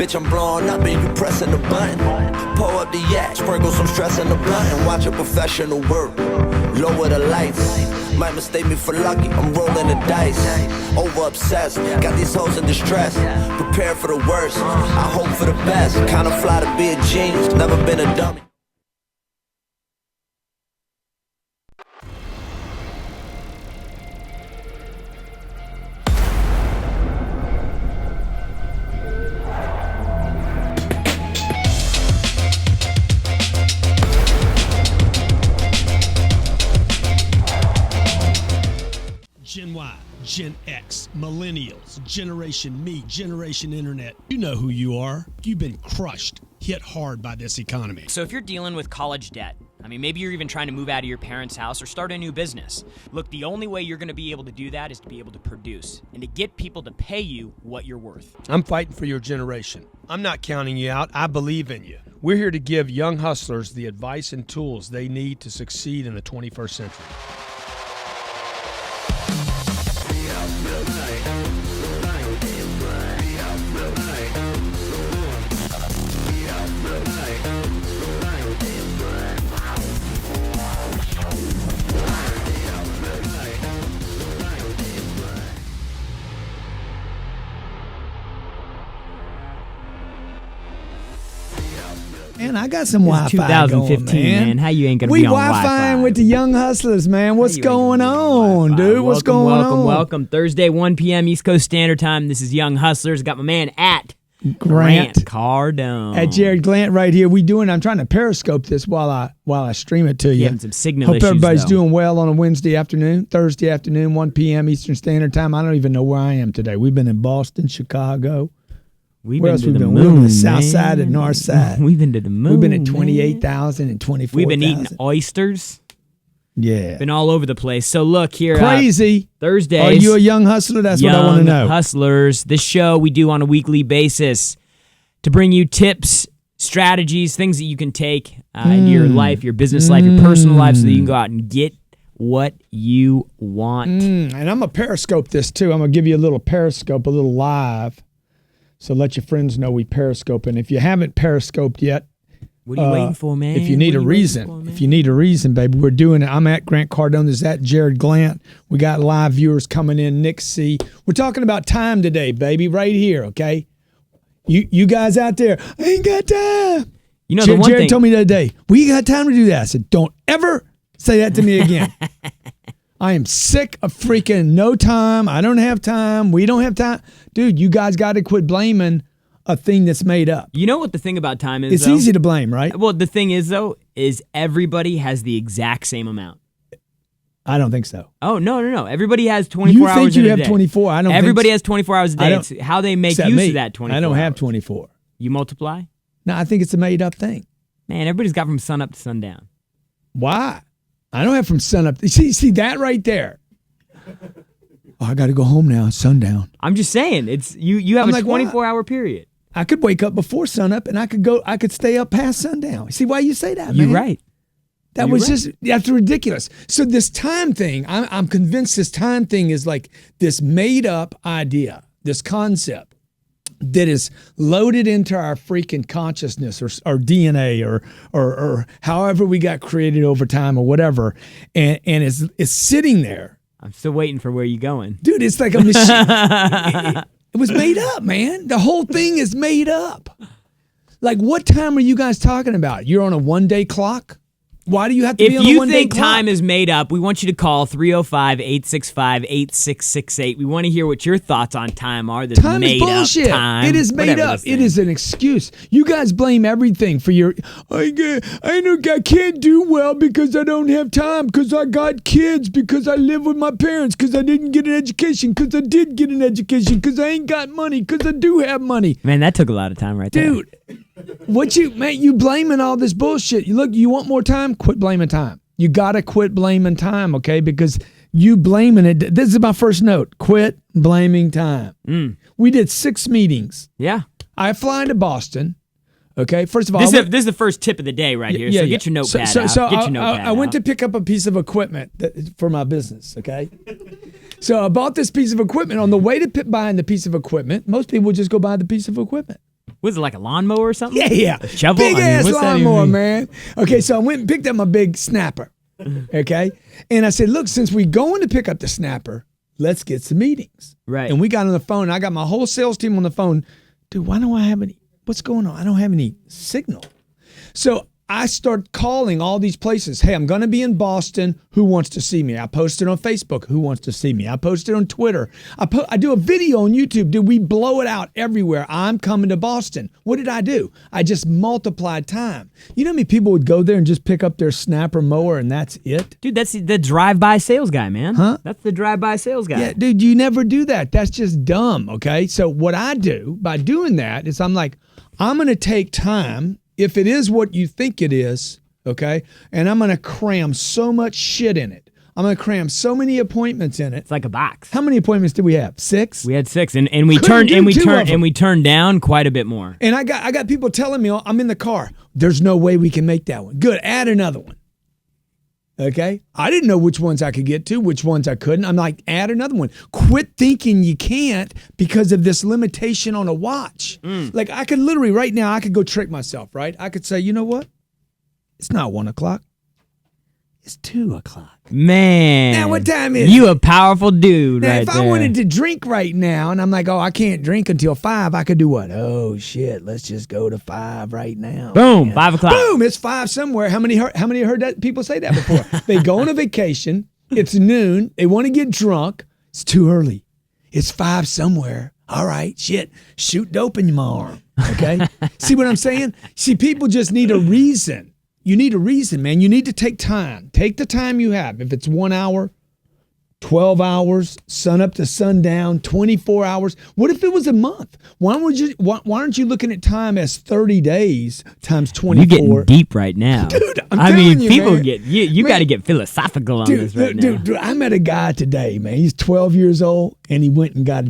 Bitch, I'm blowing up and you pressing the button. Pull up the yak, sprinkle some stress in the blunt, and watch a professional work. Lower the lights. Might mistake me for lucky, I'm rolling the dice. Over obsessed, got these hoes in distress. Prepare for the worst, I hope for the best. Kinda fly to be a genius, never been a dummy. Gen Y, Gen X, Millennials, Generation Me, Generation Internet. You know who you are. You've been crushed, hit hard by this economy. So if you're dealing with college debt, maybe you're even trying to move out of your parents' house or start a new business. Look, the only way you're going to be able to do that is to be able to produce and to get people to pay you what you're worth. I'm fighting for your generation. I'm not counting you out. I believe in you. We're here to give young hustlers the advice and tools they need to succeed in the 21st century. Man, I got some Wi-Fi 2015, going, man. How you ain't gonna be on Wi-Fi? with the young hustlers, man. What's going on, dude? What's going on? Welcome. Thursday, 1 p.m. East Coast Standard Time. This is Young Hustlers. Got my man at Grant Cardone. At Jared Glant right here. I'm trying to periscope this while I stream it to you. Having some signal Hope issues, everybody's though. doing well on a Thursday afternoon, 1 p.m. Eastern Standard Time. I don't even know where I am today. We've been in Boston, Chicago. We've Where been else to we've the been? moon, We've been on the south man. side and north side. We've been to the moon. We've been at 28,000 and 24,000. We've been eating oysters. Yeah. Been all over the place. So look here. Crazy. Thursdays. Are you a young hustler? That's what I want to know. Young Hustlers. This show we do on a weekly basis to bring you tips, strategies, things that you can take into your life, your business life, your personal life, so that you can go out and get what you want. And I'm going to periscope this too. I'm going to give you a little periscope, a little live. So let your friends know we periscope. And if you haven't periscoped yet, what are you waiting for, man? If you need a reason, baby, we're doing it. I'm at Grant Cardone. This is at Jared Glant. We got live viewers coming in. Nick C. We're talking about time today, baby, right here, okay? You guys out there, I ain't got time. You know, the one Jared thing told me the other day, we got time to do that. I said, don't ever say that to me again. I am sick of freaking no time. I don't have time. We don't have time. Dude, you guys got to quit blaming a thing that's made up. You know what the thing about time is, It's easy to blame, right? Well, the thing is, though, is everybody has the exact same amount. I don't think so. Oh, no. Everybody has 24 hours in a day. You think you have 24? I don't Everybody think has 24 hours a day. It's how they make use of that 24 I don't have hours. 24. You multiply? No, I think it's a made-up thing. Man, everybody's got from sun up to sundown. Why? I don't have from sun up. See that right there. Oh, I got to go home now. It's sundown. I'm just saying, it's you have I'm a like, 24-hour period. I could wake up before sunup and I could stay up past sundown. See why you say that, man? You're right. That's ridiculous. So this time thing, I'm convinced this time thing is like this made up idea, this concept that is loaded into our freaking consciousness or DNA or however we got created over time or whatever. And it's sitting there. I'm still waiting for where you're going. Dude, it's like a machine. It was made up, man. The whole thing is made up. Like, what time are you guys talking about? You're on a one-day clock? Why do you have to be on a one-day clock? If you think time is made up, we want you to call 305-865-8668. We want to hear what your thoughts on time are. Time is bullshit. It is made up. It is an excuse. You guys blame everything for your, I can't do well because I don't have time, because I got kids, because I live with my parents, because I didn't get an education, because I did get an education, because I ain't got money, because I do have money. Man, that took a lot of time right there. Dude, you blaming all this bullshit. You want more time? Quit blaming time. You got to quit blaming time, okay? Because you blaming it. This is my first note. Quit blaming time. We did 6 meetings. Yeah. I fly into Boston. Okay, first of all, this is the first tip of the day right here. So get your notepad out. Get your notepad I went to pick up a piece of equipment for my business. Okay, so I bought this piece of equipment. On the way to buying the piece of equipment, most people just go buy the piece of equipment. Was it like a lawnmower or something? Yeah. A shovel? Big ass what's that even lawnmower, mean? man. Okay, so I went and picked up my big snapper. Okay. And I said, look, since we going to pick up the snapper, let's get some meetings. Right. And we got on the phone. I got my whole sales team on the phone. Dude, why don't I have any? What's going on? I don't have any signal. So I start calling all these places. Hey, I'm going to be in Boston. Who wants to see me? I posted on Facebook. Who wants to see me? I posted on Twitter. I do a video on YouTube. Dude, we blow it out everywhere. I'm coming to Boston. What did I do? I just multiplied time. You know how many people would go there and just pick up their snapper mower and that's it? Dude, that's the drive-by sales guy, man. Huh? That's the drive-by sales guy. Yeah, dude, you never do that. That's just dumb, okay? So what I do by doing that is I'm like, I'm going to take time, if it is what you think it is, okay, and I'm going to cram so much shit in it. I'm going to cram so many appointments in it. It's like a box. How many appointments did we have? 6? We had 6, and we Couldn't do turned turned down quite a bit more. And I got people telling me, I'm in the car, there's no way we can make that one. Good, add another one. Okay? I didn't know which ones I could get to, which ones I couldn't. I'm like, add another one. Quit thinking you can't because of this limitation on a watch. Like I could literally right now, I could go trick myself, right? I could say, you know what? It's not 1 o'clock. It's 2 o'clock. Man. Now what time is you it? a powerful dude Now, right if there. I wanted to drink right now and I'm like, oh, I can't drink until 5, I could do what? Oh, shit, let's just go to 5 right now. Boom, man. 5 o'clock. Boom, it's 5 somewhere. How many heard that people say that before? They go on a vacation, it's noon, they want to get drunk, it's too early. It's 5 somewhere. All right, shit, shoot dope in your arm, okay? See what I'm saying? See, people just need a reason. You need a reason, man. You need to take time. Take the time you have. If it's 1 hour, 12 hours, sun up to sundown, 24 hours. What if it was a month? Why aren't you looking at time as 30 days times 24? You're getting deep right now. Dude, I telling mean, you, people man. get, you got to get philosophical on this right now. Dude, I met a guy today, man. He's 12 years old, and he went and got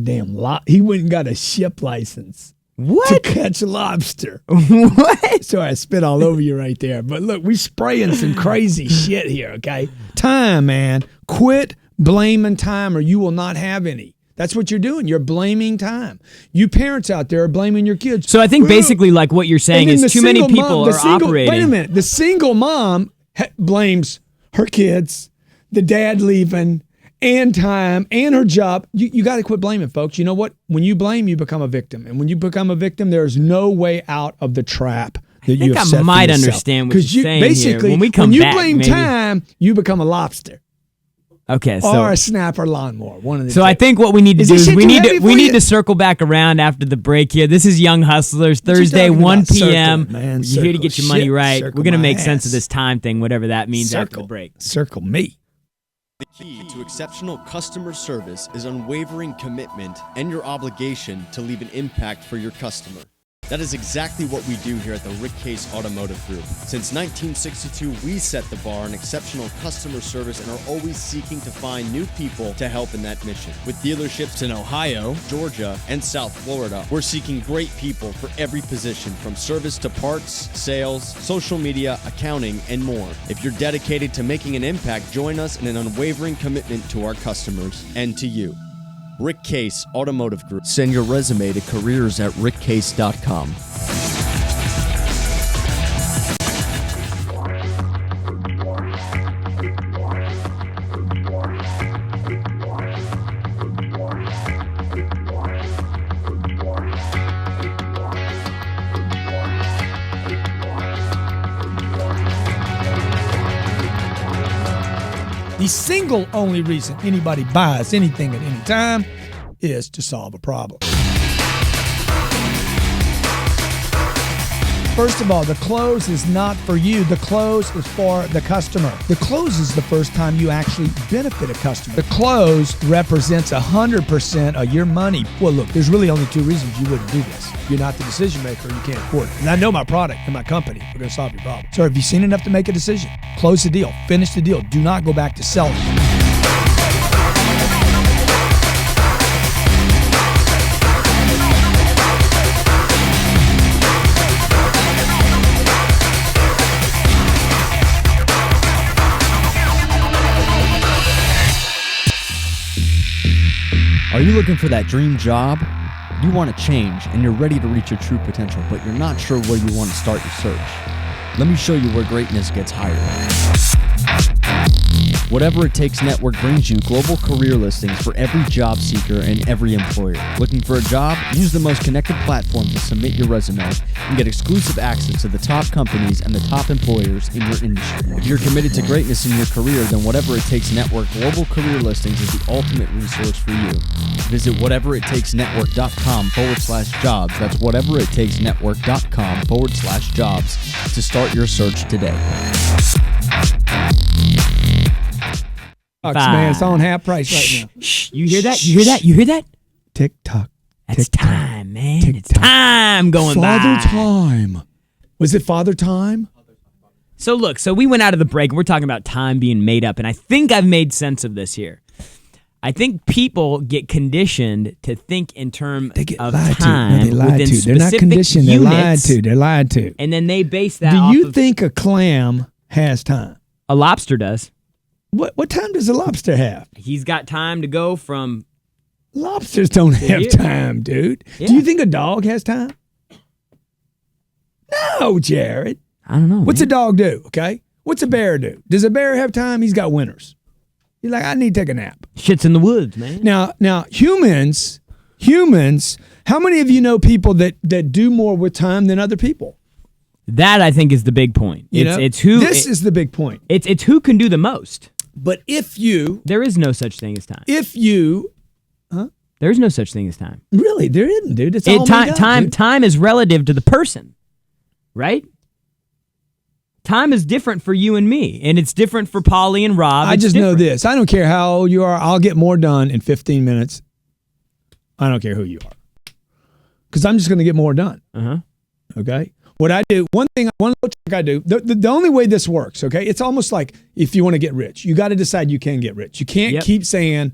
he went and got a ship license. What? To catch lobster. What? Sorry, I spit all over you right there. But look, we spraying some crazy shit here, okay? Time, man. Quit blaming time or you will not have any. That's what you're doing. You're blaming time. You parents out there are blaming your kids. So I think basically like what you're saying And then is the too many single people mom- the are single- operating. Wait a minute. The single mom blames her kids, the dad leaving, and time, and her job. You got to quit blaming, folks. You know what? When you blame, you become a victim. And when you become a victim, there's no way out of the trap that you have set for might yourself. understand what you're saying basically, here. When we come you back, blame maybe. time, you become a lobster Okay, or so a snapper lawnmower. One of the so two. I think what we need to Is do this is shit we too need heavy to for we need you? to circle back around after the break here. This is Young Hustlers What you Thursday, talking 1 about? p.m. Circle, man. You're here to Circle get your money shit. right. Circle We're gonna my make sense of ass. this time thing, whatever that means after the break. Circle me. The key to exceptional customer service is unwavering commitment and your obligation to leave an impact for your customer. That is exactly what we do here at the Rick Case Automotive Group. Since 1962, we set the bar on exceptional customer service and are always seeking to find new people to help in that mission. With dealerships in Ohio, Georgia, and South Florida, we're seeking great people for every position, from service to parts, sales, social media, accounting, and more. If you're dedicated to making an impact, join us in an unwavering commitment to our customers and to you. Rick Case Automotive Group. Send your resume to careers@rickcase.com. The single only reason anybody buys anything at any time is to solve a problem. First of all, the close is not for you. The close is for the customer. The close is the first time you actually benefit a customer. The close represents 100% of your money. Well, look, there's really only 2 reasons you wouldn't do this. You're not the decision maker, you can't afford it. And I know my product and my company. We're going to solve your problem. So have you seen enough to make a decision? Close the deal. Finish the deal. Do not go back to selling. Are you looking for that dream job? You want to change and you're ready to reach your true potential, but you're not sure where you want to start your search. Let me show you where greatness gets hired. Whatever It Takes Network brings you global career listings for every job seeker and every employer. Looking for a job? Use the most connected platform to submit your resume and get exclusive access to the top companies and the top employers in your industry. If you're committed to greatness in your career, then Whatever It Takes Network Global Career Listings is the ultimate resource for you. Visit whateverittakesnetwork.com/jobs. That's whateverittakesnetwork.com/jobs to start your search today. Man, it's on half price right now. Shh, you hear that? You hear that? You hear that? Tick tock. That's time, man. Tick It's tock. time going by. Father time. Was it Father time? So look, we went out of the break and we're talking about time being made up, and I think I've made sense of this here. I think people get conditioned to think in terms of time They lied within to. They're not specific conditioned. units, They're lied to. and then they base that Do off you of think a clam has time? a lobster does. What time does a lobster have? He's got time to go from Lobsters don't have here. time, dude. Yeah. Do you think a dog has time? No, Jared. I don't know. What's man. a dog do? Okay. What's a bear do? Does a bear have time? He's got winters. He's like, I need to take a nap. Shit's in the woods, man. Now, humans. How many of you know people that do more with time than other people? That I think is the big point. It's who. This is the big point. It's who can do the most. But if you, There is no such thing as time. There is no such thing as time. really, there isn't, dude. It's all made up, dude. Time is relative to the person, right? Time is different for you and me, and it's different for Polly and Rob. I It's just know different. this. I don't care how old you are. I'll get more done in 15 minutes. I don't care who you are. Because I'm just going to get more done. Uh-huh. Okay? What I do, one little trick I do, the only way this works, okay? It's almost like if you want to get rich, you got to decide you can get rich. You can't Yep. keep saying,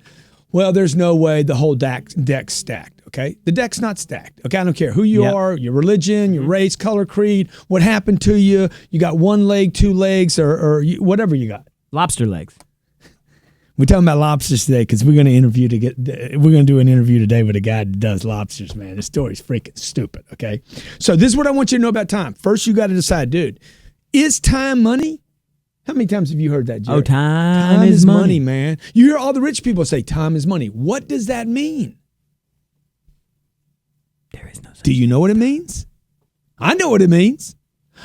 well, there's no way the whole deck's stacked, okay? The deck's not stacked, okay? I don't care who you Yep. are, your religion, your race, color, creed, what happened to you, you got one leg, two legs, or whatever you got. Lobster legs. We're talking about lobsters today because we're going to do an interview today with a guy that does lobsters, man. This story's freaking stupid, okay? So this is what I want you to know about time. First, you got to decide, dude, is time money? How many times have you heard that, Jerry? Oh, time is money, man. You hear all the rich people say time is money. What does that mean? There is no such Do you know what it means? I know what it means.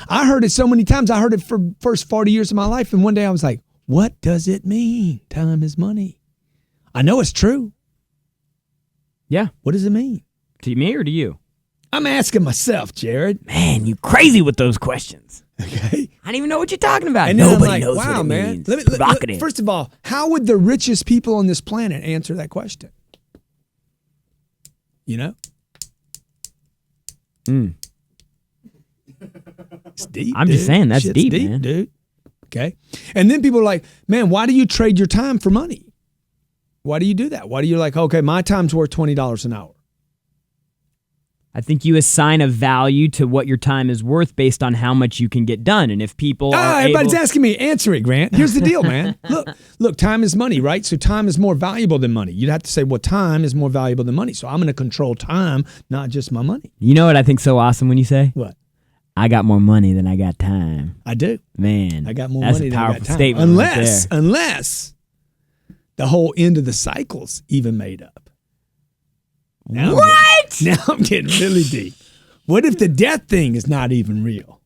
I heard it so many times. I heard it for the first 40 years of my life, and one day I was like, what does it mean? Time is money. I know it's true. Yeah. What does it mean? To me or to you? I'm asking myself, Jared. Man, you crazy with those questions. Okay. I don't even know what you're talking about. And then Nobody I'm like, knows wow, what it man. means. Provocative. First of all, how would the richest people on this planet answer that question? You know? It's deep. I'm just saying, that's Shit's deep, man. dude. Okay. And then people are like, man, why do you trade your time for money? Why do you do that? Why do you like, okay, my time's worth $20 an hour? I think you assign a value to what your time is worth based on how much you can get done. And if people are everybody's able... asking me, answer it, Grant. Here's the deal, man. Look, time is money, right? So time is more valuable than money. You'd have to say, well, time is more valuable than money. So I'm going to control time, not just my money. You know what I think's so awesome when you say? What? I got more money than I got time. I do. Man, I got more that's money a than I powerful got time. statement. Unless the whole end of the cycle's even made up. Now I'm getting really deep. What if the death thing is not even real?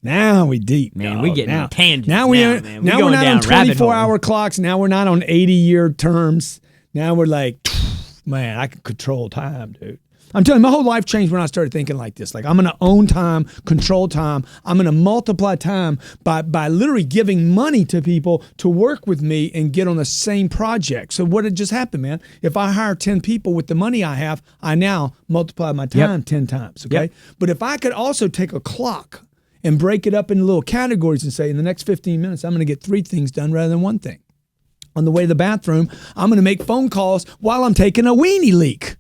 Now we deep. Man, dog. we getting on tangents now man. Now we're going not down on rabbit hole. 24-hour clocks. Now we're not on 80-year terms. Now we're like, man, I can control time, dude. I'm telling you, my whole life changed when I started thinking like this. Like, I'm going to own time, control time. I'm going to multiply time by literally giving money to people to work with me and get on the same project. So what had just happened, man? If I hire 10 people with the money I have, I now multiply my time 10 times, okay? Yep. But if I could also take a clock and break it up into little categories and say, in the next 15 minutes, I'm going to get 3 things done rather than 1 thing. On the way to the bathroom, I'm going to make phone calls while I'm taking a weenie leak.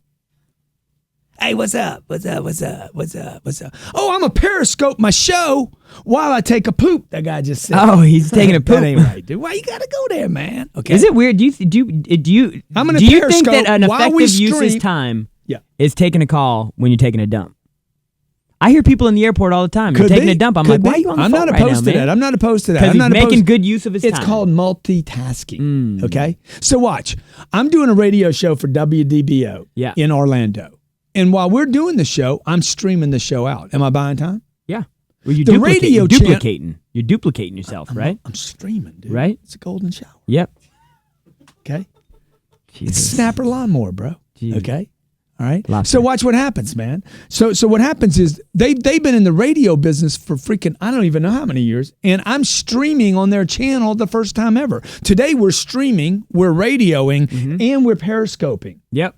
Hey, what's up? What's up? What's up? What's up? What's up? Oh, I'm a periscope my show while I take a poop. That guy just said. Oh, he's taking a poop. That ain't right, dude. Why you gotta go there, man? Okay. Is it weird? Do you I'm gonna do you think periscope that an while we effective use stream. of time Yeah. is taking a call when you're taking a dump. I hear people in the airport all the time. You're Could taking be. a dump. I'm Could like, why are be. you on the I'm phone not right opposed now, to man? that. I'm not opposed to that. Because I'm he's not making opposed- good use of his time. It's called multitasking. Okay? So watch. I'm doing a radio show for WDBO in Orlando. And while we're doing the show, I'm streaming the show out. Am I buying time? Yeah. Well, you're The radio duplicating. You're duplicating yourself, right? I'm streaming, dude. Right? It's a golden shower. Yep. Okay? Jesus. It's snapper lawnmower, bro. Jesus. Okay? All right? Lobster. So watch what happens, man. So what happens is they've been in the radio business for freaking, I don't even know how many years, and I'm streaming on their channel the first time ever. Today we're streaming, we're radioing, and we're periscoping. Yep.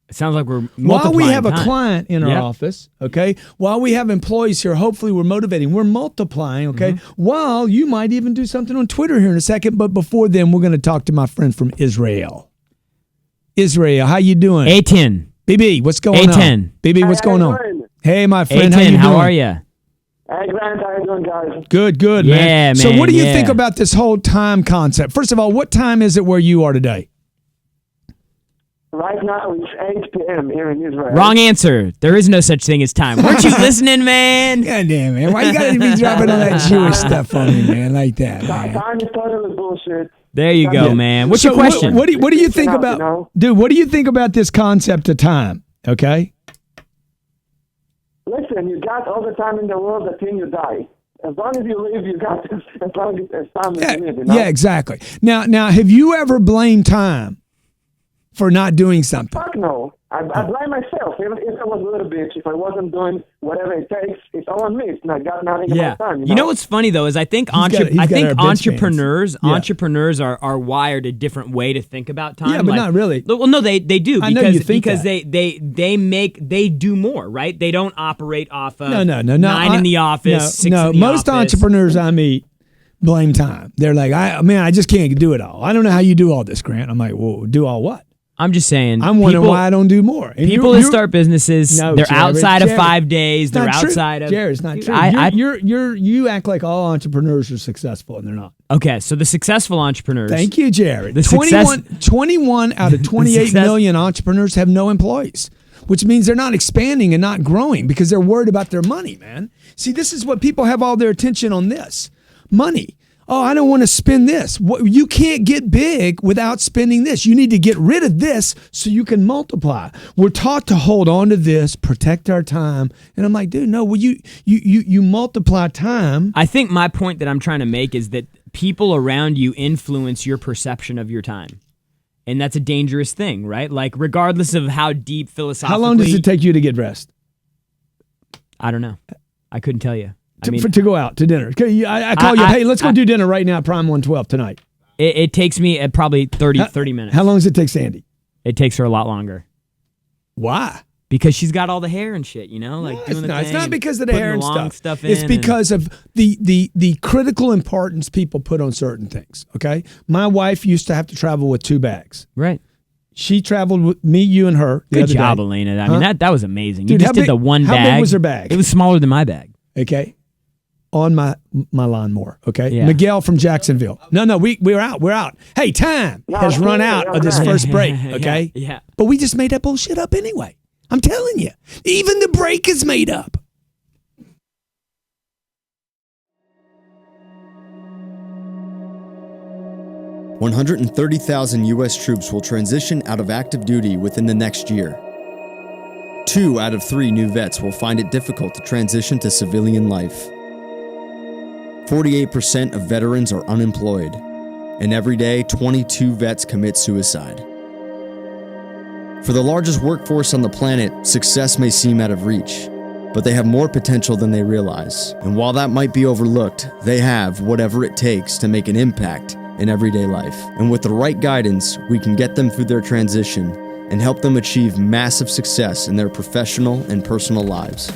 It sounds like we're While we multiplying have a time. client in our office, okay, while we have employees here, hopefully we're motivating, we're multiplying, okay, while you might even do something on Twitter here in a second, but before then, we're going to talk to my friend from Israel. Israel, how you doing? A10. BB, what's going A10. on? BB, what's going on? doing? Hey, my friend, A10, how you doing? how are you? Hey, Grant, how you doing, guys? Good, Yeah, man. So man, what do you yeah. think about this whole time concept? First of all, what time is it where you are today? Right now, it's 8 p.m. here in Israel. Wrong answer. There is no such thing as time. Weren't you listening, man? God damn, man. Why you got to be dropping all that Jewish stuff on me, man, like that, man? Time is totally bullshit. There you go, Yeah. man. What's So your question? What do you think Enough, about, you know? dude? What do you think about this concept of time? Okay, Listen, you got all the time in the world until you die. As long as you live, you got this, as long as time is you live, you know? yeah, exactly. Now, have you ever blamed time for not doing something? Fuck no. I blame myself. If I was a little bitch, if I wasn't doing whatever it takes, it's all on me. It's not got nothing Yeah. about time. You know what's funny though is I think He's got our bench entrepreneurs fans. Yeah. entrepreneurs are wired a different way to think about time. Yeah, but not really. Well, no, they do I know because you think because that. they do more, right? They don't operate off of No. 9 in the office, 6 No, in the most office. entrepreneurs I meet blame time. They're like, I just can't do it all. I don't know how you do all this, Grant. I'm like, well, do all what? I'm just saying. I'm wondering why I don't do more. And People that start businesses, No, they're Jared, outside of Jared. 5 days. They're not true. outside of. Jared, it's not true. I- You act like all entrepreneurs are successful, and they're not. Okay, so the successful entrepreneurs. Thank you, Jared. The 21 out of 28 success- million entrepreneurs have no employees, which means they're not expanding and not growing because they're worried about their money, man. See, this is what people have all their attention on this. Money. Oh, I don't want to spend this. You can't get big without spending this. You need to get rid of this so you can multiply. We're taught to hold on to this, protect our time. And I'm like, dude, no, well, you multiply time. I think my point that I'm trying to make is that people around you influence your perception of your time. And that's a dangerous thing, right? Like, regardless of how deep philosophically. How long does it take you to get dressed? I don't know. I couldn't tell you. To go out to dinner. Okay, I call you, hey, let's go do dinner right now at Prime 112 tonight. It takes me probably 30 minutes. How long does it take Sandy? It takes her a lot longer. Why? Because she's got all the hair and shit, you know? Like doing the It's thing not and because of the putting hair and long stuff. in It's and- because of the critical importance people put on certain things, okay? My wife used to have to travel with 2 bags. Right. She traveled with me, you, and her the Good other job, day. Elena. I Huh? mean, that was amazing. Dude, you how just did big- the one how big bag. was her bag? It was smaller than my bag. Okay? On my lawnmower, okay? Yeah. Miguel from Jacksonville. No, we're out. We're out. Hey, time has run out of this first break, okay? Yeah. But we just made that bullshit up anyway. I'm telling you. Even the break is made up. $130,000 U.S. troops will transition out of active duty within the next year. 2 out of 3 new vets will find it difficult to transition to civilian life. 48% of veterans are unemployed, and every day 22 vets commit suicide. For the largest workforce on the planet, success may seem out of reach, but they have more potential than they realize. And while that might be overlooked, they have whatever it takes to make an impact in everyday life. And with the right guidance, we can get them through their transition and help them achieve massive success in their professional and personal lives.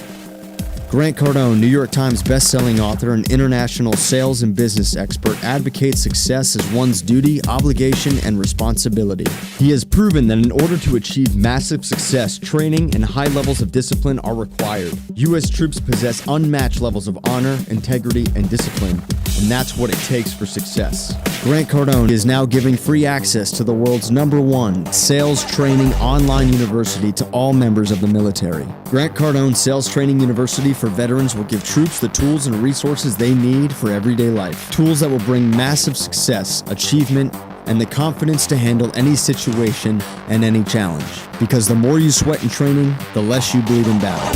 Grant Cardone, New York Times bestselling author and international sales and business expert, advocates success as one's duty, obligation, and responsibility. He has proven that in order to achieve massive success, training and high levels of discipline are required. U.S. troops possess unmatched levels of honor, integrity, and discipline, and that's what it takes for success. Grant Cardone is now giving free access to the world's #1 sales training online university to all members of the military. Grant Cardone Sales Training University for Veterans will give troops the tools and resources they need for everyday life. Tools that will bring massive success, achievement, and the confidence to handle any situation and any challenge. Because the more you sweat in training, the less you bleed in battle.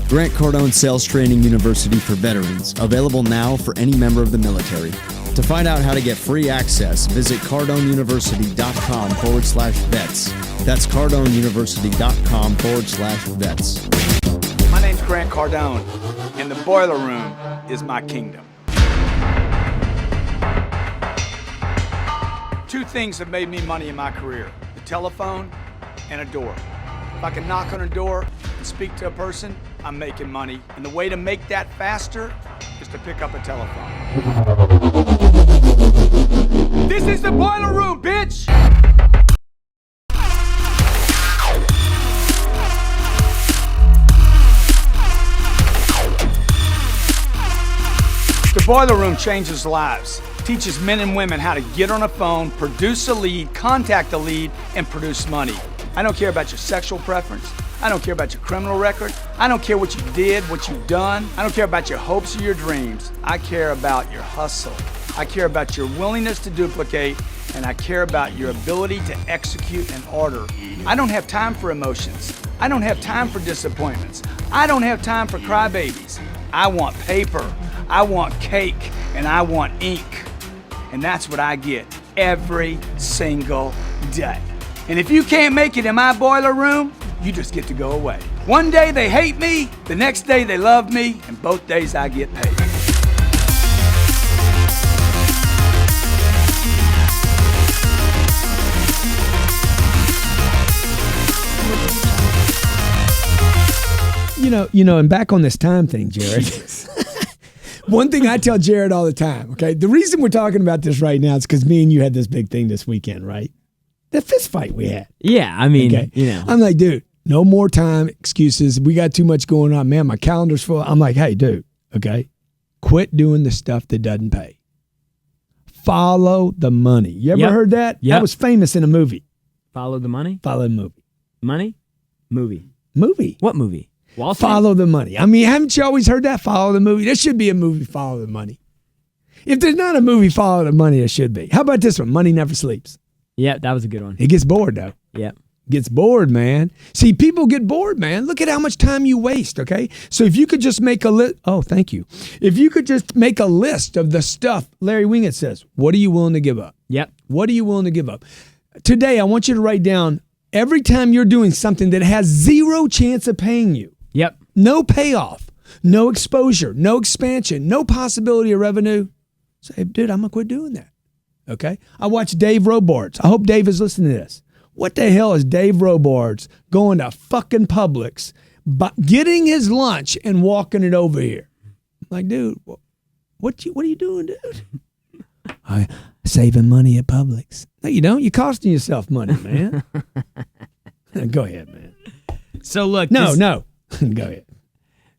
Grant Cardone Sales Training University for Veterans, available now for any member of the military. To find out how to get free access, visit cardoneuniversity.com/vets. That's cardoneuniversity.com/vets. My name's Grant Cardone, and the boiler room is my kingdom. Two things have made me money in my career: the telephone and a door. If I can knock on a door and speak to a person, I'm making money. And the way to make that faster is to pick up a telephone. This is the boiler room, bitch! The boiler room changes lives. Teaches men and women how to get on a phone, produce a lead, contact a lead, and produce money. I don't care about your sexual preference. I don't care about your criminal record. I don't care what you did, what you've done. I don't care about your hopes or your dreams. I care about your hustle. I care about your willingness to duplicate, and I care about your ability to execute an order. I don't have time for emotions. I don't have time for disappointments. I don't have time for crybabies. I want paper. I want cake, and I want ink. And that's what I get every single day. And if you can't make it in my boiler room, you just get to go away. One day they hate me, the next day they love me, and both days I get paid. You know, and back on this time thing, Jared. One thing I tell Jared all the time, okay? The reason we're talking about this right now is because me and you had this big thing this weekend, right? The fist fight we had. Yeah, I mean, okay? you know. I'm like, dude, no more time, excuses. We got too much going on. Man, my calendar's full. I'm like, hey, dude, okay? Quit doing the stuff that doesn't pay. Follow the money. You ever heard that? Yep. That was famous in a movie. Follow the money? Follow the movie. Money? Movie. Movie. What movie? Wall Street? Follow the money. I mean, haven't you always heard that? Follow the movie. There should be a movie, Follow the Money. If there's not a movie, Follow the Money, there should be. How about this one? Money Never Sleeps. Yeah, that was a good one. It gets bored, though. Yeah. Gets bored, man. See, people get bored, man. Look at how much time you waste, okay? So if you could just make a list. Oh, thank you. If you could just make a list of the stuff Larry Winget says, what are you willing to give up? Yep. What are you willing to give up? Today, I want you to write down every time you're doing something that has zero chance of paying you. Yep. No payoff, no exposure, no expansion, no possibility of revenue. Say, dude, I'm going to quit doing that. Okay? I watched Dave Robards. I hope Dave is listening to this. What the hell is Dave Robards going to fucking Publix, getting his lunch and walking it over here? I'm like, dude, what are you doing, dude? I'm saving money at Publix. No, you don't. You're costing yourself money, man. Go ahead, man. So look. No. Go ahead.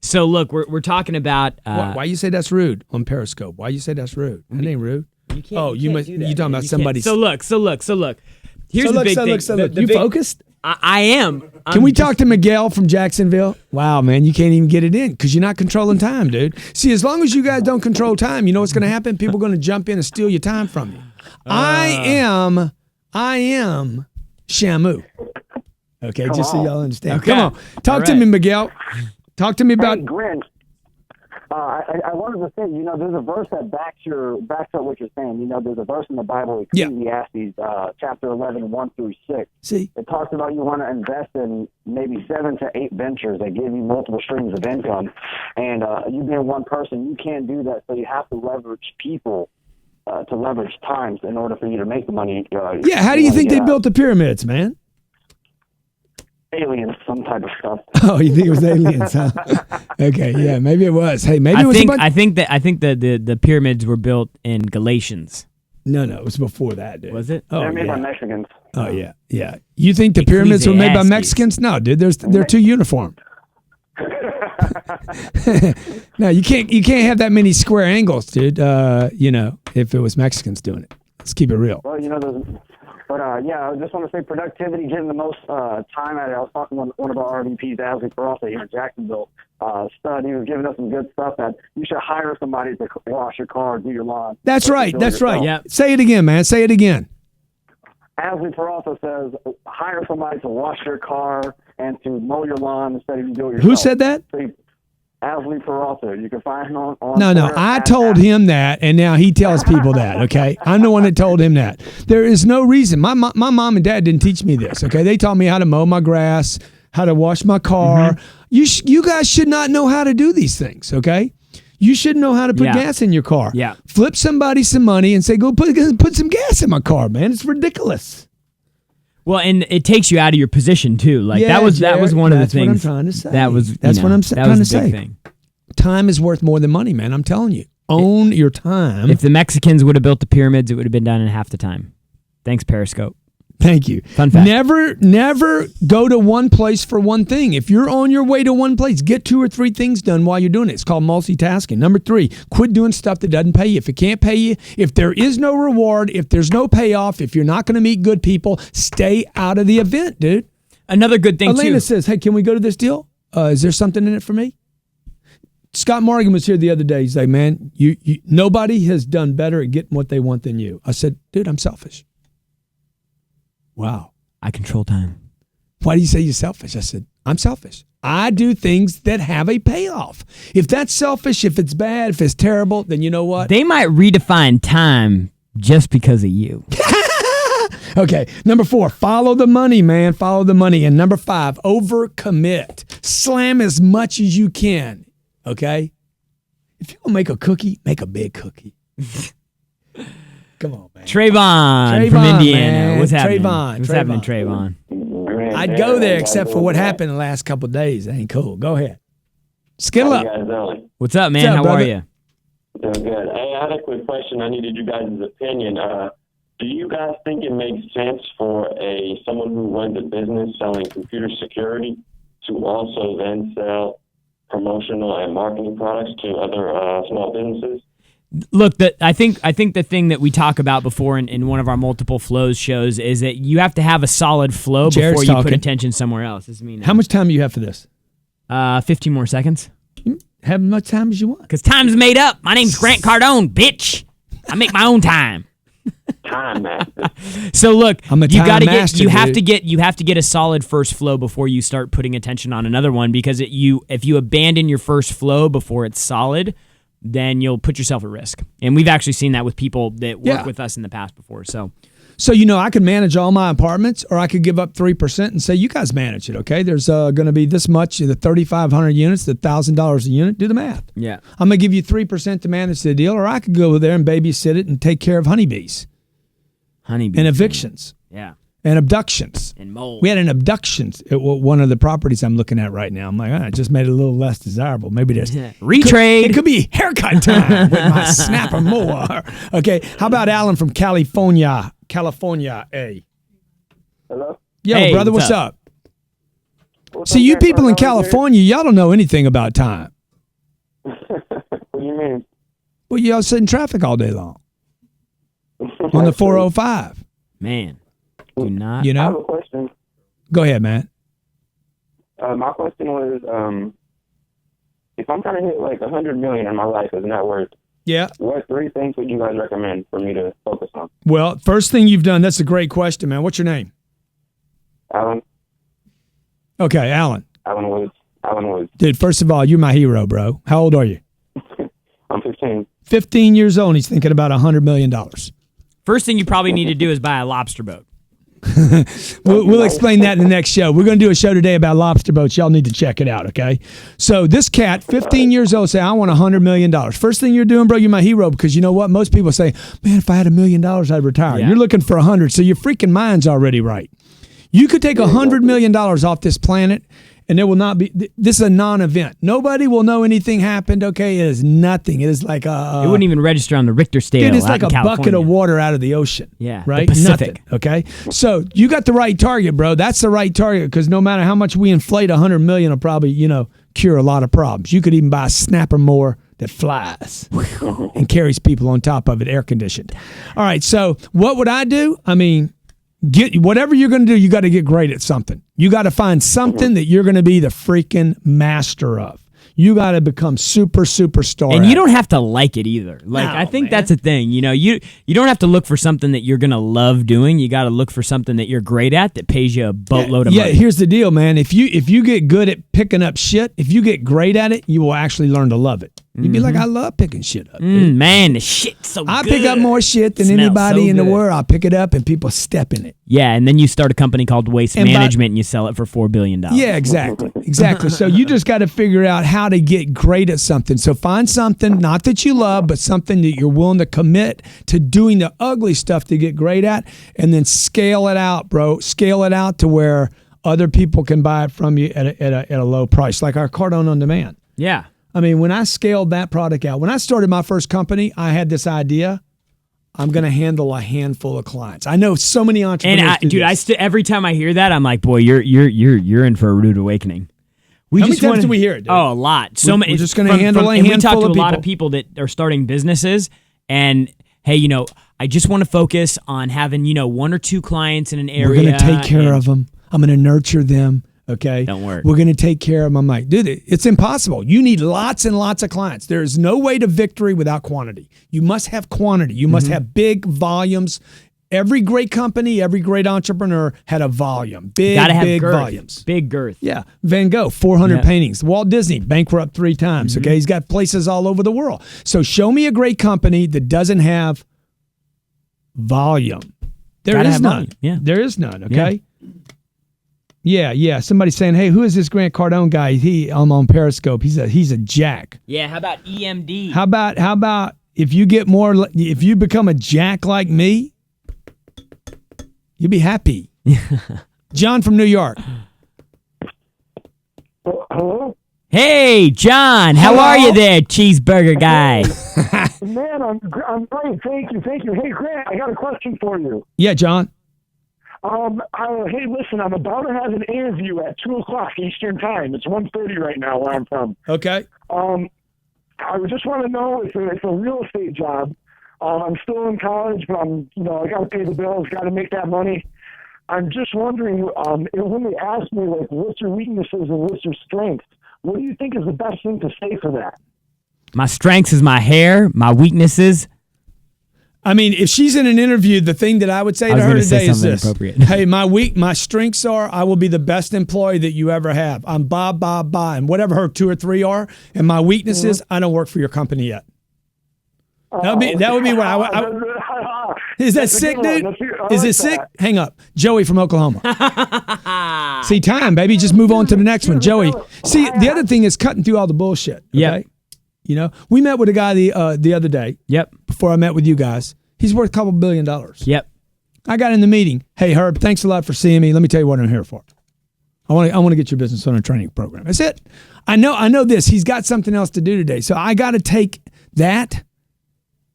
So look, we're talking about why you say that's rude on Periscope? Why you say that's rude? That ain't rude. You can't. You talking about somebody? So look. Here's the big thing. You focused? I am. Can we talk to Miguel from Jacksonville? Wow, man, you can't even get it in because you're not controlling time, dude. See, as long as you guys don't control time, you know what's going to happen? People are going to jump in and steal your time from you. I am Shamu. Okay, just so y'all understand. Okay. Come on, talk to me, Miguel. Talk to me about. Hey, Grinch. I wanted to say, there's a verse that backs up what you're saying. There's a verse in the Bible, Ecclesiastes, chapter 11, 1 through 6. See, it talks about you want to invest in maybe 7 to 8 ventures that give you multiple streams of income, and you being one person, you can't do that. So you have to leverage people to leverage times in order for you to make the money. How do you think they built the pyramids, man? Aliens, some type of stuff. Oh, you think it was aliens, huh? Okay, yeah, maybe it was. Hey, maybe it was. I think the pyramids were built in Galatians. No, it was before that, dude. Was it? Oh, they're made by Mexicans. Oh, yeah. You think the pyramids were made by Mexicans? No, dude. They're too uniform. No, you can't have that many square angles, dude. If it was Mexicans doing it. Let's keep it real. Well, I just want to say productivity, getting the most time out of it. I was talking with one of our RVPs, Asley Peralta, here in Jacksonville. Stud, he was giving us some good stuff that you should hire somebody to wash your car, do your lawn. That's right. Yeah. Say it again, man. Say it again. Asley Peralta says hire somebody to wash your car and to mow your lawn instead of you do it yourself. Who said that? Asley Peralta. You can find him on No, Twitter. I told him that, and now he tells people that, okay? I'm the one that told him that. There is no reason. My mom and dad didn't teach me this, okay? They taught me how to mow my grass, how to wash my car. Mm-hmm. You guys should not know how to do these things, okay? You should know how to put gas in your car. Yeah. Flip somebody some money and say, go put some gas in my car, man. It's ridiculous. Well, and it takes you out of your position too. Like that was one of the things. That's what I'm trying to say. That's what I'm trying to say. Thing. Time is worth more than money, man. I'm telling you. Own your time. If the Mexicans would have built the pyramids, it would have been done in half the time. Thanks, Periscope. Thank you. Fun fact. Never go to one place for one thing. If you're on your way to one place, get 2 or 3 things done while you're doing it. It's called multitasking. Number 3, quit doing stuff that doesn't pay you. If it can't pay you, if there is no reward, if there's no payoff, if you're not going to meet good people, stay out of the event, dude. Another good thing, Elena says, hey, can we go to this deal? Is there something in it for me? Scott Morgan was here the other day. He's like, man, you nobody has done better at getting what they want than you. I said, dude, I'm selfish. Wow. I control time. Why do you say you're selfish? I said, I'm selfish. I do things that have a payoff. If that's selfish, if it's bad, if it's terrible, then you know what? They might redefine time just because of you. Okay. Number 4, follow the money, man. Follow the money. And number 5, overcommit. Slam as much as you can. Okay? If you want to make a cookie, make a big cookie. Come on, man. Trayvon from Indiana. Man. What's happening? Trayvon. Happening, Trayvon? I'd go there except for what happened the last couple of days. That ain't cool. Go ahead. Skittle up. What's up, man? What's up, How brother? are you? Doing good. Hey, I had a quick question. I needed you guys' opinion. Do you guys think it makes sense for someone who runs a business selling computer security to also then sell promotional and marketing products to other small businesses? Look, I think the thing that we talk about before in one of our multiple flows shows is that you have to have a solid flow Jared's before you put talking. attention somewhere else. How much time do you have for this? 15 more seconds. Have as much time as you want. Because time's made up. My name's Grant Cardone, bitch. I make my own time. Time master. So look, I'm a you time gotta master, get dude. you have to get a solid first flow before you start putting attention on another one, because if you abandon your first flow before it's solid, then you'll put yourself at risk. And we've actually seen that with people that work with us in the past before. So I could manage all my apartments, or I could give up 3% and say, you guys manage it, okay? There's going to be this much, the 3,500 units, the $1,000 a unit. Do the math. yeah. I'm going to give you 3% to manage the deal, or I could go there and babysit it and take care of honeybees Honeybees. and evictions Yeah. and abductions. And mold. We had an abduction at one of the properties I'm looking at right now. I'm like, I just made it a little less desirable. Maybe there's Retrade. It could be haircut time with my snapper mower. Okay, how about Alan from California? Hey. Hello? Yo, Hey, brother, what's what's up? up? See, you people in California, y'all don't know anything about time. What do you mean? Well, y'all sit in traffic all day long on the 405. Man. Do not. You I have know? a question. Go ahead, man. My question was, if I'm trying to hit like 100 million in my life as net worth, Yeah. what 3 things would you guys recommend for me to focus on? Well, first thing you've done, that's a great question, man. What's your name? Alan Okay, Alan. Woods. Dude, first of all, you're my hero, bro. How old are you? I'm 15. 15 years old, and he's thinking about $100 million. First thing you probably need to do is buy a lobster boat. We'll explain that in the next show. We're going to do a show today about lobster boats. Y'all need to check it out, okay? So this cat, 15 years old, say, I want $100 million. First thing you're doing, bro, you're my hero, because you know what? Most people say, man, if I had $1 million, I'd retire. Yeah. You're looking for 100, so your freaking mind's already right. You could take $100 million off this planet, and there will not be, this is a non-event. Nobody will know anything happened, okay? It is nothing. It is like It wouldn't even register on the Richter scale. It is like out a in California. bucket of water out of the ocean. Yeah, right? the Pacific. Nothing, okay? So you got the right target, bro. That's the right target, because no matter how much we inflate, 100 million will probably, cure a lot of problems. You could even buy a snapper mower that flies and carries people on top of it, air conditioned. All right, so what would I do? I mean, get whatever you're going to do, you got to get great at something. You got to find something that you're going to be the freaking master of. You got to become superstar. And you don't have to like it either. Like, No, I think man. that's a thing. You know, you don't have to look for something that you're going to love doing. You got to look for something that you're great at that pays you a boatload of money. Yeah, here's the deal, man. If you get good at picking up shit, if you get great at it, you will actually learn to love it. You'd be like, I love picking shit up. dude. Man, the shit's so I good. pick up more shit than Smells anybody so in the good. world. I'll pick it up and people step in it. Yeah, and then you start a company called Waste And by- Management and you sell it for $4 billion. Yeah, exactly. So you just got to figure out how to get great at something. So find something, not that you love, but something that you're willing to commit to doing the ugly stuff to get great at, and then scale it out, bro. Scale it out to where other people can buy it from you at a low price, like our Cardone On Demand. Yeah. I mean, when I scaled that product out, when I started my first company, I had this idea. I'm going to handle a handful of clients. I know so many entrepreneurs. And every time I hear that, I'm like, boy, you're in for a rude awakening. How many times do we hear it, dude? Oh, a lot. So many. We're just going to handle a and handful we talk to of a lot of people. people that are starting businesses, and hey, you know, I just want to focus on having, you know, 1 or 2 clients in an area. We're going to take care of them. I'm going to nurture them. Okay. Don't worry. We're going to take care of them. I'm like, dude, it's impossible. You need lots and lots of clients. There is no way to victory without quantity. You must have quantity. You must have big volumes. Every great company, every great entrepreneur had a volume. Gotta have big girth. volumes. Big girth. Yeah. Van Gogh, 400 Yeah. paintings. Walt Disney, bankrupt 3 times. Okay. He's got places all over the world. So show me a great company that doesn't have volume. There Gotta is have none. volume. Yeah. There is none. Okay. Yeah. Somebody's saying, hey, who is this Grant Cardone guy? I'm on Periscope. He's a jack. Yeah. How about EMD? How about if you get more, if you become a jack like me, you'll be happy. John from New York. Hello? Hey, John. How Hello? are you there, cheeseburger guy? Man, I'm great. Thank you. Hey, Grant, I got a question for you. Yeah, John. Hey, listen, I'm about to have an interview at 2:00 Eastern Time. It's 1:30 right now where I'm from. Okay. I just want to know if it's a real estate job. I'm still in college, but I got to pay the bills, got to make that money. I'm just wondering, when they ask me, like, what's your weaknesses and what's your strengths, what do you think is the best thing to say for that? My strengths is my hair. My weaknesses. I mean, if she's in an interview, the thing that I would say to was her gonna say today is something this. inappropriate. Hey, my strengths are I will be the best employee that you ever have. I'm Bob, and whatever her 2 or 3 are. And my weaknesses, I don't work for your company yet. That would be what I is that That's a sick, good one. dude? I Is like it sick? that. Hang up. Joey from Oklahoma. See, time, baby. Just move on to the next one. Joey. See, the other thing is cutting through all the bullshit. Okay? Yep. You know, we met with a guy the other day Yep. before I met with you guys. He's worth a couple $1 billion. Yep. I got in the meeting. Hey, Herb, thanks a lot for seeing me. Let me tell you what I'm here for. I want to get your business on a training program. That's it. I know this. He's got something else to do today. So I got to take that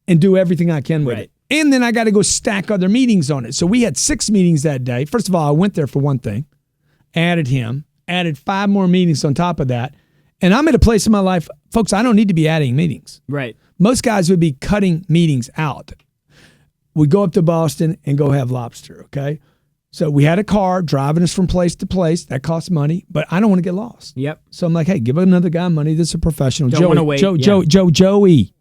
and do everything I can with Right. it. And then I got to go stack other meetings on it. So we had 6 meetings that day. First of all, I went there for one thing, added 5 more meetings on top of that. And I'm at a place in my life, folks, I don't need to be adding meetings. Right. Most guys would be cutting meetings out. We'd go up to Boston and go have lobster, okay? So we had a car driving us from place to place. That costs money, but I don't want to get lost. Yep. So I'm like, hey, give another guy money that's a professional. Don't wanna wait, Joey. Joey.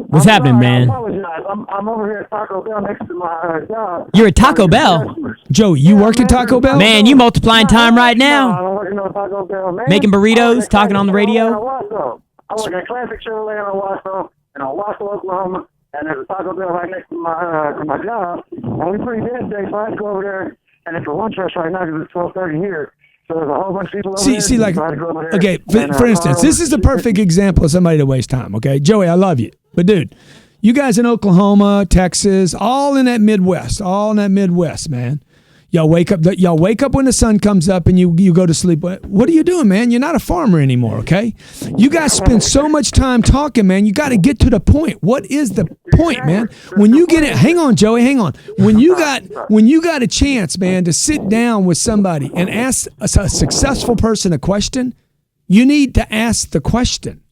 What's happening, man? I apologize. I'm over here at Taco Bell next to my job. You're at Taco Bell? Joey, you work at Taco Bell? Man, you multiplying time right now. I'm working on Taco Bell, man. Making burritos, talking on the radio. I work at Classic Chevrolet in Owasso, Oklahoma, and there's a Taco Bell right next to my job. Only pretty dead day, so I have to go over there, and it's a lunch rush right now because it's 12:30 here. So there's a whole bunch of people over there. See, like, so I had to go over there okay, and, for instance, this is the perfect example of somebody to waste time, okay? Joey, I love you. But, dude, you guys in Oklahoma, Texas, all in that Midwest, man. Y'all wake up when the sun comes up and you go to sleep. What are you doing, man? You're not a farmer anymore, okay? You guys spend so much time talking, man. You got to get to the point. What is the point, man? When you get it, hang on, Joey, hang on. When you got a chance, man, to sit down with somebody and ask a successful person a question, You need to ask the question.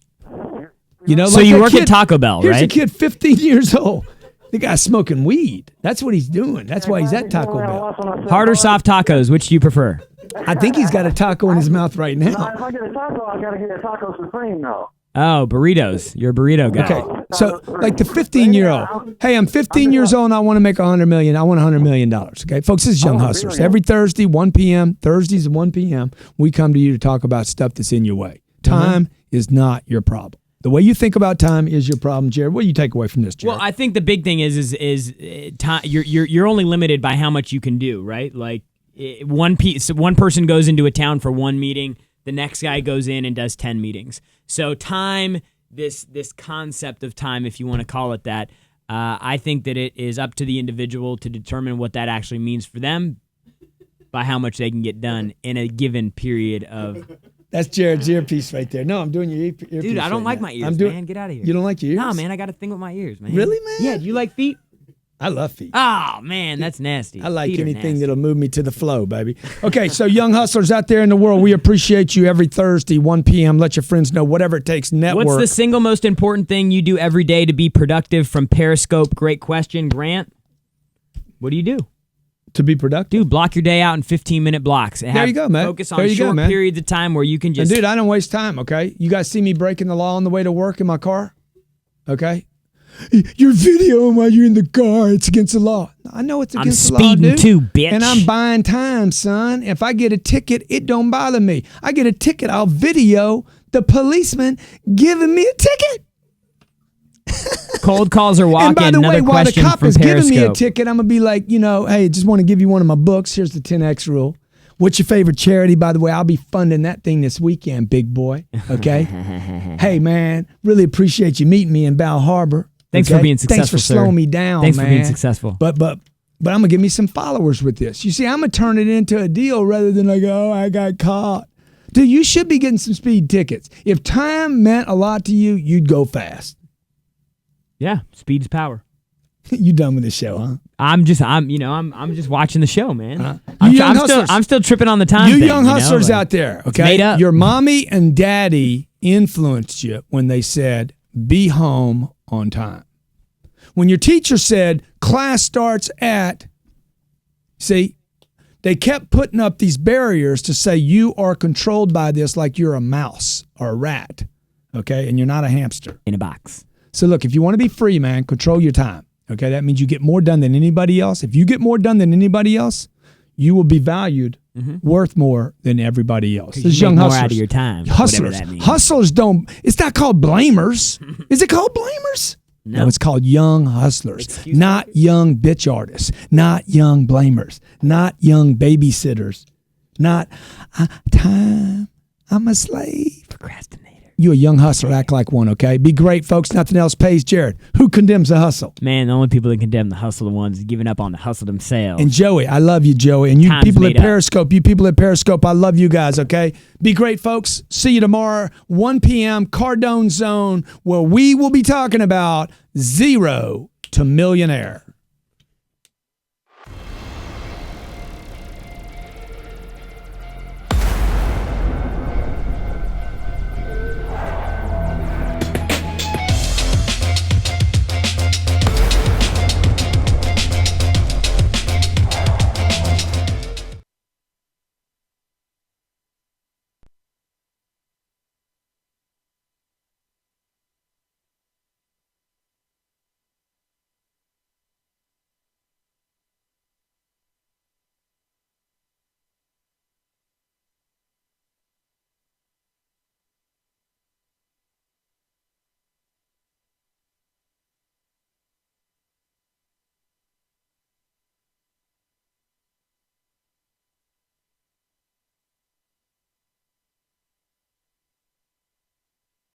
You know, So like you that work kid- at Taco Bell, Here's a right? kid 15 years old. The guy's smoking weed. That's what he's doing. That's why he's at Taco Bell. Hard or soft tacos? Which do you prefer? I think he's got a taco in his mouth right Now, now. if I get a taco, I got to get a taco supreme, though. Oh, burritos. You're a burrito guy. Okay, so like the 15-year-old. Hey, I'm 15 years old and I want to make $100 million. I want $100 million. Okay, folks, this is Young Hustlers. Every Thursday, 1 p.m., Thursdays at 1 p.m., we come to you to talk about stuff that's in your way. Time is not your problem. The way you think about time is your problem, Jared. What do you take away from this, Jared? Well, I think the big thing is time. You're only limited by how much you can do, right? Like one person goes into a town for one meeting, the next guy goes in and does 10 meetings. So time, this concept of time, if you want to call it that, I think that it is up to the individual to determine what that actually means for them by how much they can get done in a given period of. That's Jared's earpiece right there. No, I'm doing your earpiece. Dude, I don't like my ears, man. Get out of here. You don't like your ears? Nah, man, I got a thing with my ears, man. Really, man? Yeah, do you like feet? I love feet. Oh, man, that's nasty. I like Feet are anything nasty. that'll move me to the flow, baby. Okay, so young hustlers out there in the world, we appreciate you every Thursday, 1 p.m. Let your friends know, whatever it takes, network. What's the single most important thing you do every day to be productive from Periscope? Great question, Grant. What do you do? To be productive? Dude, block your day out in 15-minute blocks. There you go, man. Focus on There you go, short man. periods of time where you can And just... dude, I don't waste time, okay? You guys see me breaking the law on the way to work in my car? Okay? You're videoing while you're in the car. It's against the law. I know it's against the law, speeding dude. too, bitch. And I'm buying time, son. If I get a ticket, it don't bother me. I get a ticket, I'll video the policeman giving me a ticket. Cold calls are walking. And by the Another way, while the question cop from is giving me a Periscope. ticket, I'm going to be like, hey, just want to give you one of my books. Here's the 10X rule. What's your favorite charity? By the way, I'll be funding that thing this weekend, big boy. Okay? Hey, man, really appreciate you meeting me in Bal Harbor. Thanks okay? for being successful, Thanks for sir. slowing me down, Thanks man. for being successful. But I'm going to give me some followers with this. You see, I'm going to turn it into a deal rather than like, oh, I got caught. Dude, you should be getting some speed tickets. If time meant a lot to you, you'd go fast. Yeah, speed is power. You done with the show, huh? I'm just watching the show, man. You young hustlers. I'm still tripping on the time. You thing, young hustlers out there, it's okay? made up. Your mommy and daddy influenced you when they said, be home on time. When your teacher said, class starts at, see, they kept putting up these barriers to say you are controlled by this like you're a mouse or a rat, okay? And you're not a hamster. in a box. So look, if you want to be free, man, control your time. Okay, that means you get more done than anybody else. If you get more done than anybody else, you will be valued, worth more than everybody else. This is you young make more hustlers. out of your time, Hustlers. whatever that means. Hustlers don't. It's not called blamers. Is it called blamers? No, it's called young hustlers, not young bitch artists, not young blamers, not young babysitters, not time. I'm a slave. Procrastinator. You a young hustler, act like one, okay? Be great, folks. Nothing else pays. Jared, who condemns the hustle? Man, the only people that condemn the hustle are the ones giving up on the hustle themselves. And Joey, I love you, Joey. And you Time's people at made up. Periscope, I love you guys, okay? Be great, folks. See you tomorrow, 1 p.m., Cardone Zone, where we will be talking about 0 to millionaire.